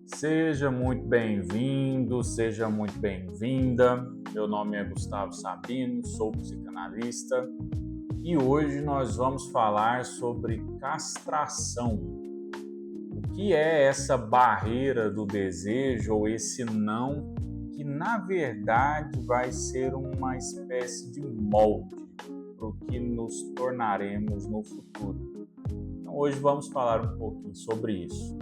Seja muito bem-vindo, seja muito bem-vinda. Meu nome é Gustavo Sabino, sou psicanalista e hoje nós vamos falar sobre castração. O que é essa barreira do desejo ou esse não que na verdade vai ser uma espécie de molde para o que nos tornaremos no futuro. Então, hoje vamos falar um pouquinho sobre isso.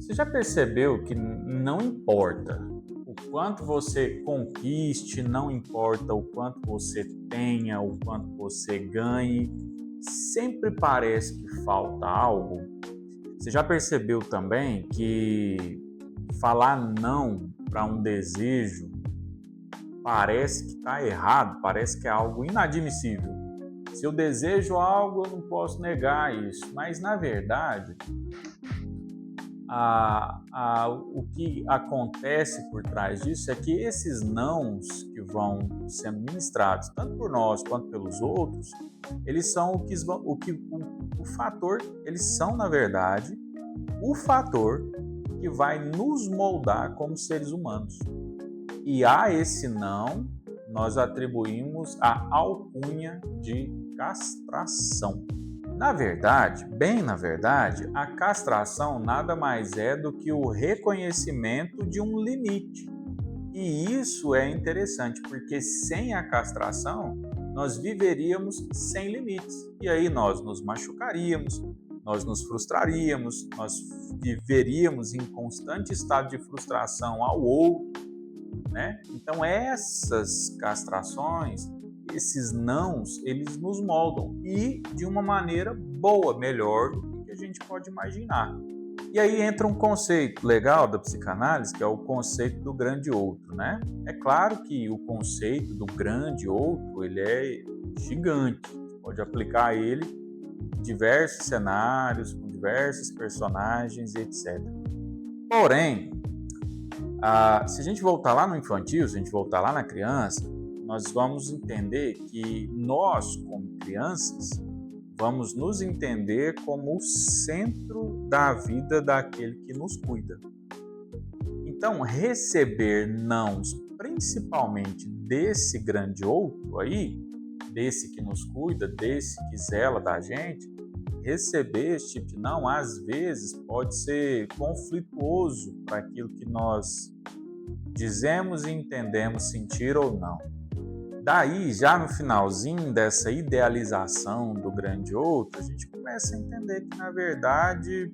Você já percebeu que não importa o quanto você conquiste, não importa o quanto você tenha, o quanto você ganhe, sempre parece que falta algo? Você já percebeu também que falar não para um desejo parece que está errado, parece que é algo inadmissível? Se eu desejo algo, eu não posso negar isso, mas na verdade o que acontece por trás disso é que esses nãos que vão sendo ministrados, tanto por nós quanto pelos outros, eles são o fator, eles são, na verdade, o fator que vai nos moldar como seres humanos. E a esse não, nós atribuímos a alcunha de castração. Na verdade, bem na verdade, a castração nada mais é do que o reconhecimento de um limite. E isso é interessante, porque sem a castração, nós viveríamos sem limites. E aí nós nos machucaríamos, nós nos frustraríamos, nós viveríamos em constante estado de frustração ao outro, né? Então essas castrações, esses nãos, eles nos moldam e de uma maneira boa, melhor do que a gente pode imaginar. E aí entra um conceito legal da psicanálise, que é o conceito do grande outro, né? É claro que o conceito do grande outro, ele é gigante, você pode aplicar ele em diversos cenários, com diversos personagens, etc. Porém, se a gente voltar lá no infantil, se a gente voltar lá na criança, nós vamos entender que nós, como crianças, vamos nos entender como o centro da vida daquele que nos cuida. Então, receber nãos, principalmente desse grande outro aí, desse que nos cuida, desse que zela da gente, receber esse tipo de não, às vezes, pode ser conflituoso para aquilo que nós dizemos e entendemos sentir ou não. Daí, já no finalzinho dessa idealização do grande outro, a gente começa a entender que, na verdade,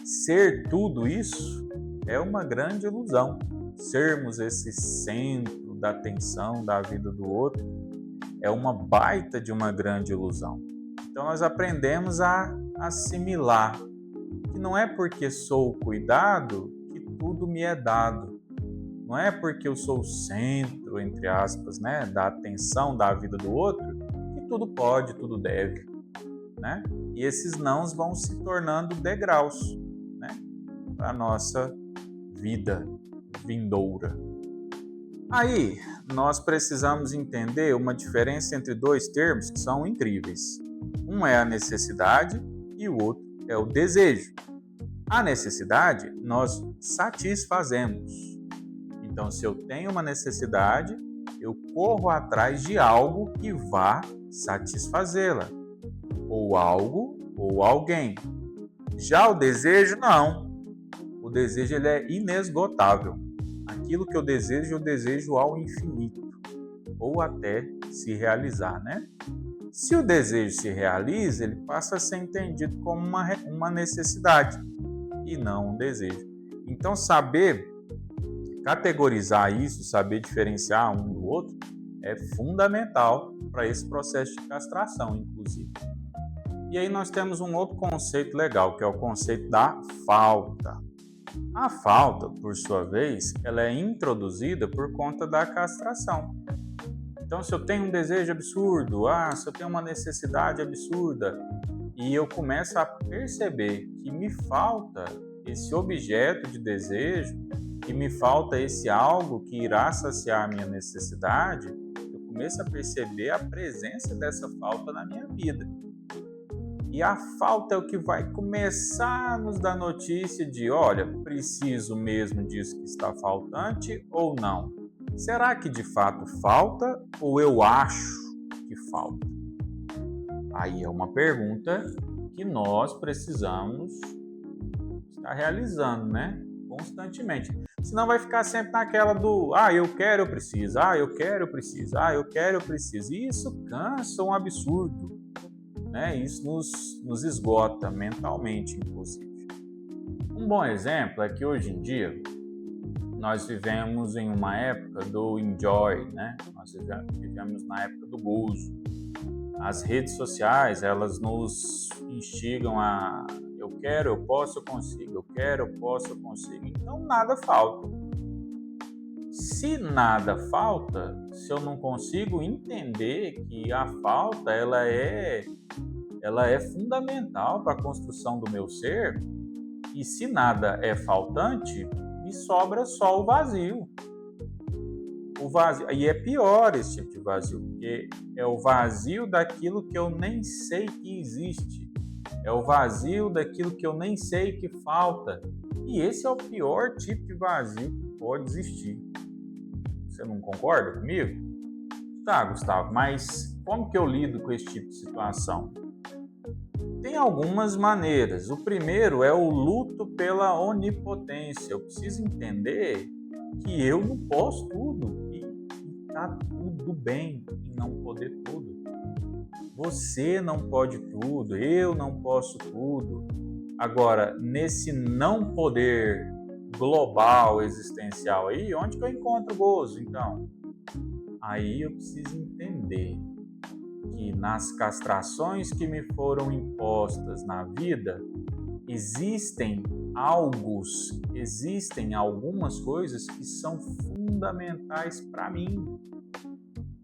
ser tudo isso é uma grande ilusão. Sermos esse centro da atenção da vida do outro é uma baita de uma grande ilusão. Então, nós aprendemos a assimilar que não é porque sou cuidado que tudo me é dado. Não é porque eu sou o centro, entre aspas, né, da atenção da vida do outro, que tudo pode, tudo deve, né? E esses nãos vão se tornando degraus, né, para a nossa vida vindoura. Aí, nós precisamos entender uma diferença entre dois termos que são incríveis. Um é a necessidade e o outro é o desejo. A necessidade nós satisfazemos. Então, se eu tenho uma necessidade, eu corro atrás de algo que vá satisfazê-la, ou algo ou alguém. Já o desejo, não. O desejo ele é inesgotável. Aquilo que eu desejo ao infinito, ou até se realizar, né? Se o desejo se realiza, ele passa a ser entendido como uma necessidade e não um desejo. Então, saber categorizar isso, saber diferenciar um do outro, é fundamental para esse processo de castração, inclusive. E aí nós temos um outro conceito legal, que é o conceito da falta. A falta, por sua vez, ela é introduzida por conta da castração. Então, se eu tenho um desejo absurdo, se eu tenho uma necessidade absurda, e eu começo a perceber que me falta esse objeto de desejo, que me falta esse algo que irá saciar a minha necessidade, eu começo a perceber a presença dessa falta na minha vida. E a falta é o que vai começar a nos dar notícia de, olha, preciso mesmo disso que está faltante ou não? Será que de fato falta ou eu acho que falta? Aí é uma pergunta que nós precisamos estar realizando, né? Constantemente. Senão vai ficar sempre naquela do, eu quero, eu preciso, eu quero, eu preciso, eu quero, eu preciso. E isso cansa um absurdo, né? Isso nos esgota mentalmente, inclusive. Um bom exemplo é que hoje em dia nós vivemos em uma época do enjoy, né? Nós vivemos na época do gozo. As redes sociais, elas nos instigam a eu quero, eu posso, eu consigo, eu quero, eu posso, eu consigo. Então nada falta. Se nada falta, se eu não consigo entender que a falta ela é fundamental para a construção do meu ser, e se nada é faltante, me sobra só o vazio. O vazio, e é pior esse tipo de vazio, porque é o vazio daquilo que eu nem sei que existe, é o vazio daquilo que eu nem sei que falta, e esse é o pior tipo de vazio que pode existir. Você não concorda comigo? Tá, Gustavo, mas como que eu lido com esse tipo de situação? Tem algumas maneiras. O primeiro é o luto pela onipotência. Eu preciso entender que eu não posso tudo e tá tudo bem em não poder tudo. Você não pode tudo, eu não posso tudo. Agora, nesse não poder global, existencial aí, onde que eu encontro gozo, então? Aí eu preciso entender que nas castrações que me foram impostas na vida, existem algumas coisas que são fundamentais para mim.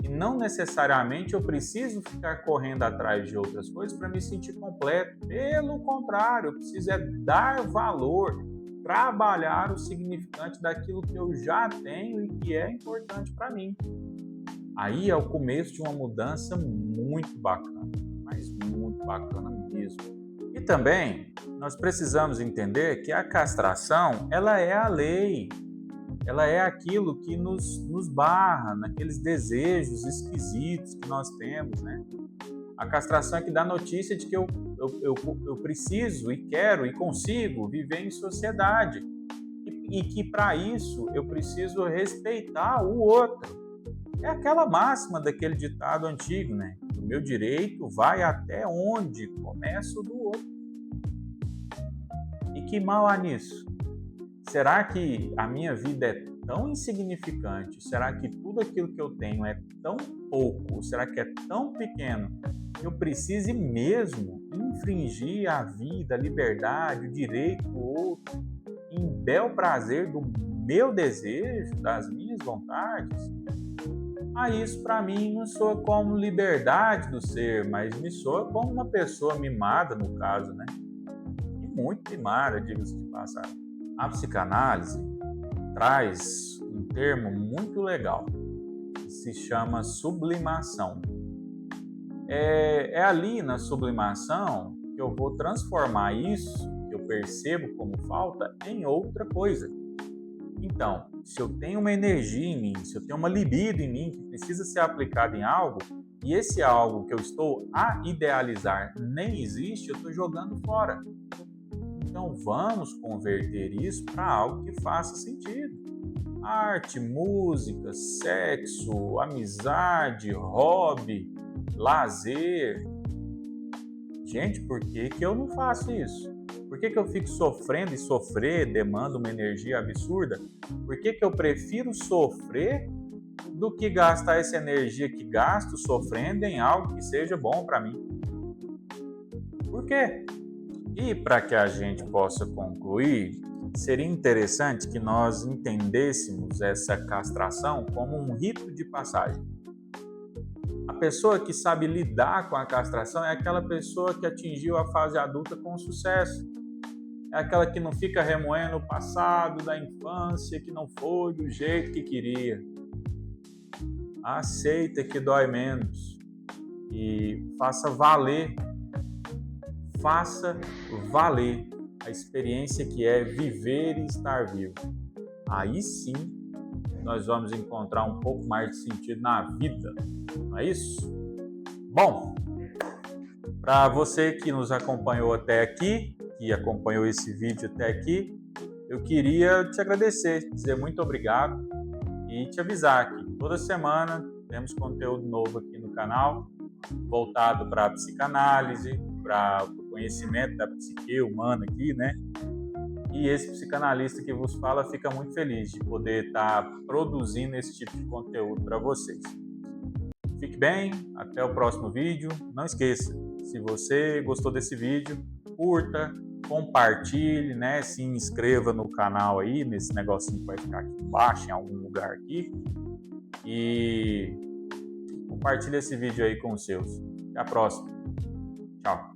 E não necessariamente eu preciso ficar correndo atrás de outras coisas para me sentir completo. Pelo contrário, eu preciso dar valor, trabalhar o significante daquilo que eu já tenho e que é importante para mim. Aí é o começo de uma mudança muito bacana, mas muito bacana mesmo. E também nós precisamos entender que a castração, ela é a lei, ela é aquilo que nos barra naqueles desejos esquisitos que nós temos, né? A castração é que dá notícia de que eu preciso e quero e consigo viver em sociedade e que para isso eu preciso respeitar o outro. É aquela máxima daquele ditado antigo, né? O meu direito vai até onde começa o do outro. E que mal há nisso? Será que a minha vida é tão insignificante? Será que tudo aquilo que eu tenho é tão pouco? Será que é tão pequeno que eu precise mesmo infringir a vida, a liberdade, o direito do outro, em bel prazer do meu desejo, das minhas vontades? Isso para mim não soa como liberdade do ser, mas me soa como uma pessoa mimada, no caso, né? E muito mimada, diga-se de passagem. A psicanálise traz um termo muito legal, que se chama sublimação. É ali na sublimação que eu vou transformar isso, que eu percebo como falta, em outra coisa. Então, se eu tenho uma energia em mim, se eu tenho uma libido em mim que precisa ser aplicada em algo, e esse algo que eu estou a idealizar nem existe, eu estou jogando fora. Então, vamos converter isso para algo que faça sentido. Arte, música, sexo, amizade, hobby, lazer. Gente, por que eu não faço isso? Por que eu fico sofrendo e sofrer demanda uma energia absurda? Por que eu prefiro sofrer do que gastar essa energia que gasto sofrendo em algo que seja bom para mim? Por quê? E para que a gente possa concluir, seria interessante que nós entendêssemos essa castração como um rito de passagem. A pessoa que sabe lidar com a castração é aquela pessoa que atingiu a fase adulta com sucesso. É aquela que não fica remoendo o passado da infância, que não foi do jeito que queria. Aceita que dói menos e faça valer faça valer a experiência que é viver e estar vivo. Aí sim nós vamos encontrar um pouco mais de sentido na vida, não é isso? Bom, para você que nos acompanhou até aqui, que acompanhou esse vídeo até aqui, eu queria te agradecer, dizer muito obrigado e te avisar que toda semana temos conteúdo novo aqui no canal, voltado para a psicanálise, para o conhecimento da psique humana aqui, né? E esse psicanalista que vos fala fica muito feliz de poder estar produzindo esse tipo de conteúdo para vocês. Fique bem, até o próximo vídeo. Não esqueça, se você gostou desse vídeo, curta, compartilhe, né? Se inscreva no canal aí, nesse negocinho que vai ficar aqui embaixo, em algum lugar aqui. E compartilhe esse vídeo aí com os seus. Até a próxima. Tchau.